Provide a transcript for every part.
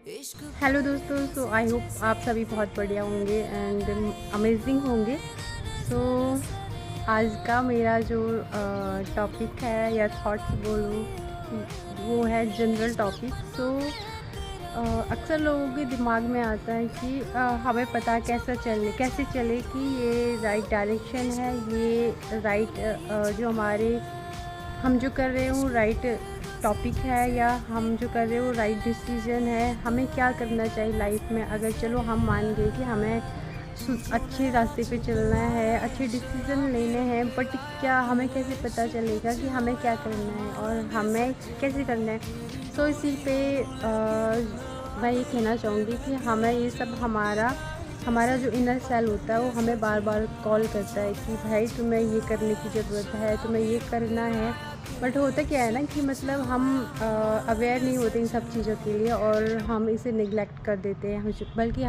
Hello दोस्तों, सो I hope आप सभी बहुत बढ़िया होंगे एंड अमेजिंग होंगे। सो आज का मेरा जो टॉपिक है या थॉट्स बोलूँ, वो है जनरल टॉपिक। सो अक्सर लोगों के दिमाग में आता है कि हमें पता कैसे चले कि ये राइट डायरेक्शन है, ये राइट जो हम जो कर रहे हैं वो राइट टॉपिक है, या हम जो कर रहे हैं वो राइट डिसीजन है। हमें क्या करना चाहिए लाइफ में। अगर चलो हम मान गए कि हमें अच्छे रास्ते पे चलना है, अच्छे डिसीजन लेने हैं, बट क्या हमें कैसे पता चलेगा कि हमें क्या करना है और हमें कैसे करना है। सो इसी पे मैं ये कहना चाहूँगी कि हमें ये सब हमारा जो इनर सेल होता है वो हमें बार बार कॉल करता है कि भाई तुम्हें ये करने की ज़रूरत है, तुम्हें ये करना है। बट होता क्या है ना कि मतलब हम अवेयर नहीं होते इन सब चीज़ों के लिए और हम इसे निगलेक्ट कर देते हैं। बल्कि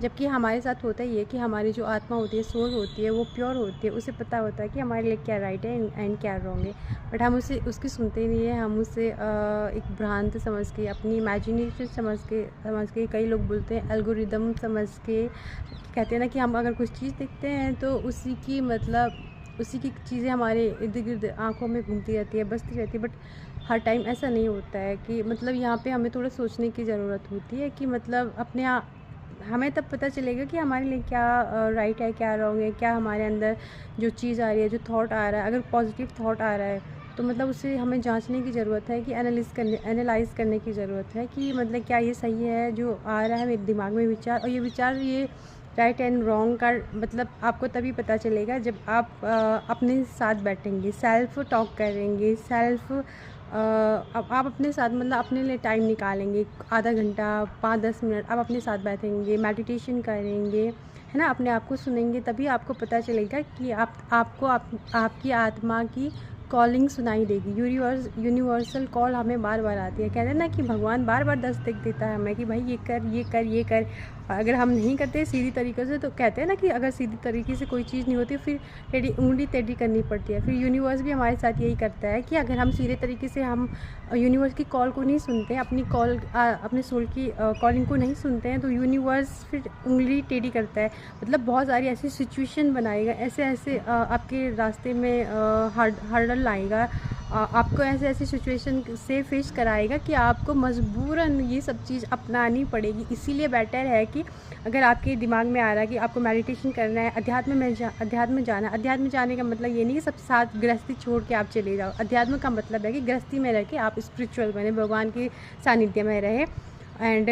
जबकि हमारे साथ होता ही है कि हमारी जो आत्मा होती है, सोल होती है, वो प्योर होती है। उसे पता होता है कि हमारे लिए क्या राइट है एंड क्या रॉन्ग है। बट हम उसकी सुनते ही नहीं है। हम उसे एक भ्रांत समझ के, अपनी इमेजिनेशन समझ के कई लोग बोलते हैं एल्गोरिदम समझ के, कहते हैं ना कि हम अगर कुछ चीज़ देखते हैं तो उसी की चीज़ें हमारे इर्द गिर्द आँखों में घूमती रहती है, बसती रहती है। बट हर टाइम ऐसा नहीं होता है कि मतलब यहाँ पे हमें थोड़ा सोचने की ज़रूरत होती है कि मतलब हमें तब पता चलेगा कि हमारे लिए क्या राइट है, क्या रॉन्ग है, क्या हमारे अंदर जो चीज़ आ रही है, जो थॉट आ रहा है। अगर पॉजिटिव थॉट आ रहा है तो मतलब उसे हमें जांचने की ज़रूरत है, कि एनालाइज़ करने की ज़रूरत है कि मतलब क्या ये सही है जो आ रहा है मेरे दिमाग में विचार। और ये राइट एंड रॉन्ग का मतलब आपको तभी पता चलेगा जब आप अपने साथ बैठेंगे, सेल्फ टॉक करेंगे, अब आप अपने साथ मतलब अपने लिए टाइम निकालेंगे, आधा घंटा 5-10 मिनट आप अपने साथ बैठेंगे, मेडिटेशन करेंगे, है ना, अपने आप को सुनेंगे। तभी आपको पता चलेगा कि आपकी आत्मा की कॉलिंग सुनाई देगी। यूनिवर्सल कॉल हमें बार बार आती है। कहते हैं ना कि भगवान बार बार दस्तक देता है हमें कि भाई ये कर, ये कर, ये कर। अगर हम नहीं करते सीधी तरीके से, तो कहते हैं ना कि अगर सीधी तरीके से कोई चीज़ नहीं होती फिर उंगली टेढ़ी करनी पड़ती है। फिर यूनिवर्स भी हमारे साथ यही करता है कि अगर हम सीधे तरीके से हम यूनिवर्स की कॉल को नहीं सुनते, अपने सोल की कॉलिंग को नहीं सुनते हैं, तो यूनिवर्स फिर उंगली टेढ़ी करता है। मतलब बहुत सारी ऐसी सिचुएशन बनाएगा, ऐसे आपके रास्ते में हर्डल लाएगा, आपको ऐसी सिचुएशन से फेस कराएगा कि आपको मजबूरन ये सब चीज़ अपनानी पड़ेगी। इसीलिए बेटर है कि अगर आपके दिमाग में आ रहा है कि आपको मेडिटेशन करना है, अध्यात्म में जाना है। अध्यात्म में जाने का मतलब ये नहीं कि सब साथ गृहस्थी छोड़ के आप चले जाओ। अध्यात्म का मतलब है कि गृहस्थी में रह के आप स्पिरिचुअल बने, भगवान के सानिध्य में रहे। एंड